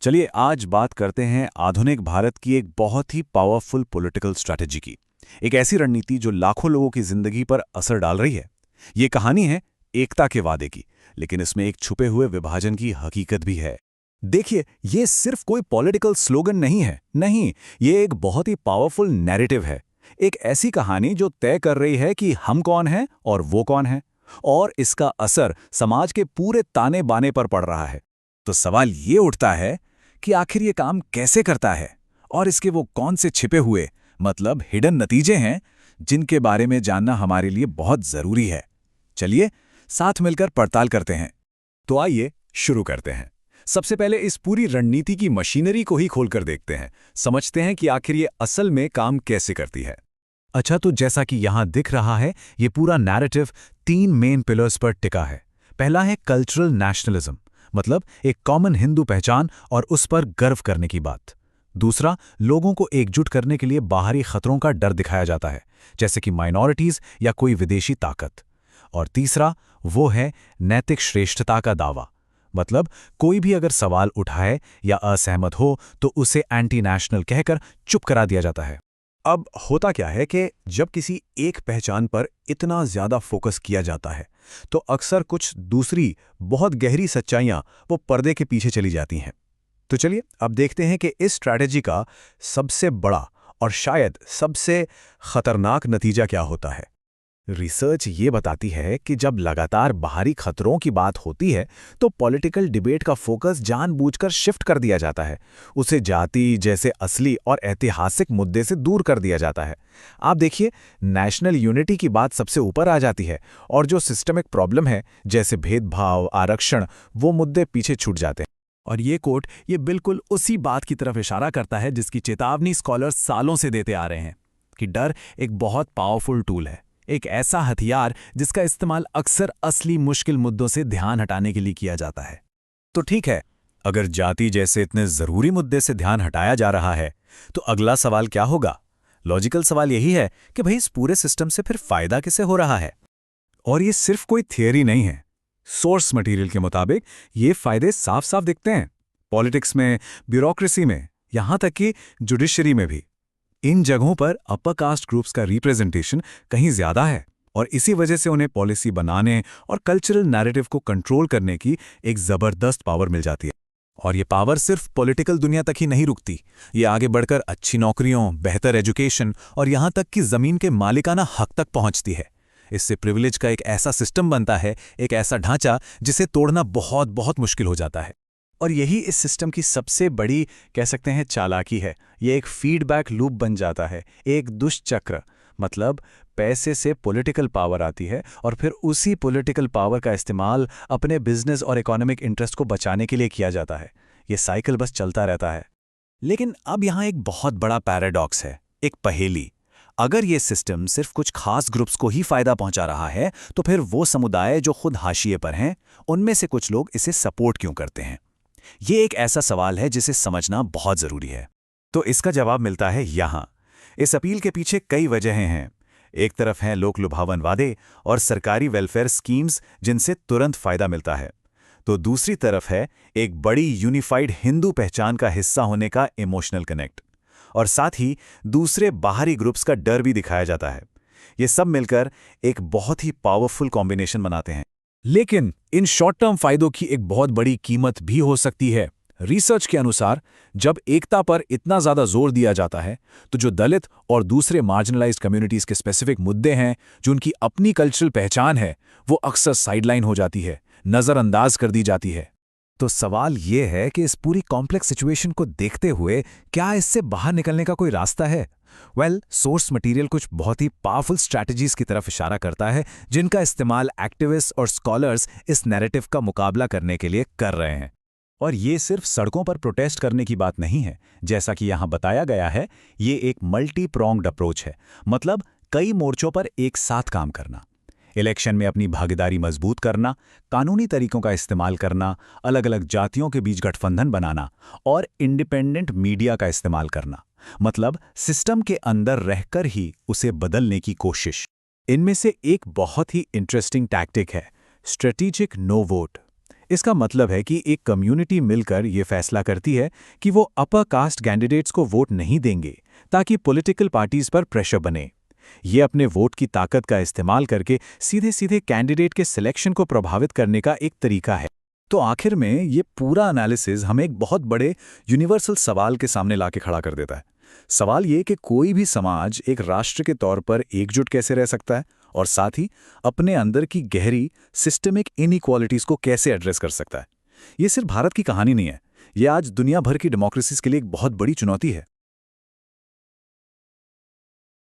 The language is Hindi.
चलिए आज बात करते हैं आधुनिक भारत की एक बहुत ही पावरफुल पॉलिटिकल स्ट्रैटेजी की। एक ऐसी रणनीति जो लाखों लोगों की जिंदगी पर असर डाल रही है। ये कहानी है एकता के वादे की, लेकिन इसमें एक छुपे हुए विभाजन की हकीकत भी है। देखिए, ये सिर्फ कोई पॉलिटिकल स्लोगन नहीं है, नहीं, ये एक बहुत ही पावरफुल नैरेटिव है। एक ऐसी कहानी जो तय कर रही है कि हम कौन हैं और वो कौन है, और इसका असर समाज के पूरे ताने बाने पर पड़ रहा है। तो सवाल ये उठता है कि आखिर ये काम कैसे करता है और इसके वो कौन से छिपे हुए मतलब हिडन नतीजे हैं जिनके बारे में जानना हमारे लिए बहुत जरूरी है। चलिए साथ मिलकर पड़ताल करते हैं। तो आइए शुरू करते हैं। सबसे पहले इस पूरी रणनीति की मशीनरी को ही खोलकर देखते हैं, समझते हैं कि आखिर ये असल में काम कैसे करती है। अच्छा, तो जैसा कि यहां दिख रहा है, ये पूरा नैरेटिव 3 मेन पिलर्स पर टिका है। पहला है कल्चरल नेशनलिज्म, मतलब एक कॉमन हिंदू पहचान और उस पर गर्व करने की बात। दूसरा, लोगों को एकजुट करने के लिए बाहरी खतरों का डर दिखाया जाता है, जैसे कि माइनॉरिटीज या कोई विदेशी ताकत। और तीसरा, वो है नैतिक श्रेष्ठता का दावा, मतलब कोई भी अगर सवाल उठाए या असहमत हो तो उसे एंटी नेशनल कहकर चुप करा दिया जाता है। अब होता क्या है कि जब किसी एक पहचान पर इतना ज्यादा फोकस किया जाता है तो अक्सर कुछ दूसरी बहुत गहरी सच्चाइयां वो पर्दे के पीछे चली जाती हैं। तो चलिए अब देखते हैं कि इस स्ट्रैटेजी का सबसे बड़ा और शायद सबसे खतरनाक नतीजा क्या होता है। रिसर्च ये बताती है कि जब लगातार बाहरी खतरों की बात होती है तो पॉलिटिकल डिबेट का फोकस जानबूझकर शिफ्ट कर दिया जाता है। उसे जाति जैसे असली और ऐतिहासिक मुद्दे से दूर कर दिया जाता है। आप देखिए, नेशनल यूनिटी की बात सबसे ऊपर आ जाती है और जो सिस्टमिक प्रॉब्लम है जैसे भेदभाव, आरक्षण, वो मुद्दे पीछे छूट जाते हैं। और ये कोट ये बिल्कुल उसी बात की तरफ इशारा करता है जिसकी चेतावनी स्कॉलर्स सालों से देते आ रहे हैं कि डर एक बहुत पावरफुल टूल है, एक ऐसा हथियार जिसका इस्तेमाल अक्सर असली मुश्किल मुद्दों से ध्यान हटाने के लिए किया जाता है। तो ठीक है, अगर जाति जैसे इतने जरूरी मुद्दे से ध्यान हटाया जा रहा है तो अगला सवाल क्या होगा? लॉजिकल सवाल यही है कि भाई इस पूरे सिस्टम से फिर फायदा किसे हो रहा है? और ये सिर्फ कोई थियरी नहीं है। सोर्स मटेरियल के मुताबिक ये फायदे साफ साफ दिखते हैं, पॉलिटिक्स में, ब्यूरोक्रेसी में, यहां तक कि जुडिशरी में भी। इन जगहों पर अपर कास्ट ग्रुप्स का रिप्रेजेंटेशन कहीं ज्यादा है और इसी वजह से उन्हें पॉलिसी बनाने और कल्चरल नैरेटिव को कंट्रोल करने की एक जबरदस्त पावर मिल जाती है। और ये पावर सिर्फ पॉलिटिकल दुनिया तक ही नहीं रुकती, ये आगे बढ़कर अच्छी नौकरियों, बेहतर एजुकेशन और यहां तक कि जमीन के मालिकाना हक तक पहुंचती है। इससे प्रिविलेज का एक ऐसा सिस्टम बनता है, एक ऐसा ढांचा जिसे तोड़ना बहुत बहुत मुश्किल हो जाता है। और यही इस सिस्टम की सबसे बड़ी कह सकते हैं चालाकी है। ये एक फीडबैक लूप बन जाता है, एक दुष्चक्र। मतलब पैसे से पॉलिटिकल पावर आती है और फिर उसी पॉलिटिकल पावर का इस्तेमाल अपने बिजनेस और इकोनॉमिक इंटरेस्ट को बचाने के लिए किया जाता है। ये साइकिल बस चलता रहता है। लेकिन अब यहाँ एक बहुत बड़ा पैराडॉक्स है, एक पहेली। अगर ये सिस्टम सिर्फ कुछ खास ग्रुप्स को ही फायदा पहुंचा रहा है तो फिर वो समुदाय जो खुद हाशिए पर हैं, उनमें से कुछ लोग इसे सपोर्ट क्यों करते हैं? ये एक ऐसा सवाल है जिसे समझना बहुत जरूरी है। तो इसका जवाब मिलता है यहां। इस अपील के पीछे कई वजहें हैं। एक तरफ हैं लोक लुभावन वादे और सरकारी वेलफेयर स्कीम्स जिनसे तुरंत फायदा मिलता है, तो दूसरी तरफ है एक बड़ी यूनिफाइड हिंदू पहचान का हिस्सा होने का इमोशनल कनेक्ट, और साथ ही दूसरे बाहरी ग्रुप्स का डर भी दिखाया जाता है। ये सब मिलकर एक बहुत ही पावरफुल कॉम्बिनेशन बनाते हैं। लेकिन इन शॉर्ट टर्म फायदों की एक बहुत बड़ी कीमत भी हो सकती है। रिसर्च के अनुसार जब एकता पर इतना ज्यादा जोर दिया जाता है तो जो दलित और दूसरे मार्जिनलाइज्ड कम्युनिटीज के स्पेसिफिक मुद्दे हैं, जो उनकी अपनी कल्चरल पहचान है, वो अक्सर साइडलाइन हो जाती है, नजरअंदाज कर दी जाती है। तो सवाल ये है कि इस पूरी कॉम्प्लेक्स सिचुएशन को देखते हुए क्या इससे बाहर निकलने का कोई रास्ता है? सोर्स मटेरियल कुछ बहुत ही पावरफुल स्ट्रैटेजीज की तरफ इशारा करता है जिनका इस्तेमाल एक्टिविस्ट और स्कॉलर्स इस नैरेटिव का मुकाबला करने के लिए कर रहे हैं। और ये सिर्फ सड़कों पर प्रोटेस्ट करने की बात नहीं है। जैसा कि यहां बताया गया है, ये एक मल्टी प्रोंग्ड अप्रोच है, मतलब कई मोर्चों पर एक साथ काम करना। इलेक्शन में अपनी भागीदारी मजबूत करना, कानूनी तरीकों का इस्तेमाल करना, अलग अलग जातियों के बीच गठबंधन बनाना और इंडिपेंडेंट मीडिया का इस्तेमाल करना, मतलब सिस्टम के अंदर रहकर ही उसे बदलने की कोशिश। इनमें से एक बहुत ही इंटरेस्टिंग टैक्टिक है स्ट्रेटेजिक नो वोट। इसका मतलब है कि एक कम्युनिटी मिलकर ये फैसला करती है कि वो अपर कास्ट कैंडिडेट्स को वोट नहीं देंगे ताकि पॉलिटिकल पार्टीज पर प्रेशर बने। ये अपने वोट की ताकत का इस्तेमाल करके सीधे सीधे कैंडिडेट के सिलेक्शन को प्रभावित करने का एक तरीका है। तो आखिर में ये पूरा एनालिसिस हमें एक बहुत बड़े यूनिवर्सल सवाल के सामने लाके खड़ा कर देता है। सवाल ये कि कोई भी समाज एक राष्ट्र के तौर पर एकजुट कैसे रह सकता है और साथ ही अपने अंदर की गहरी सिस्टमिक इनइक्वालिटीज को कैसे एड्रेस कर सकता है। ये सिर्फ भारत की कहानी नहीं है, ये आज दुनिया भर की डेमोक्रेसीज के लिए एक बहुत बड़ी चुनौती है।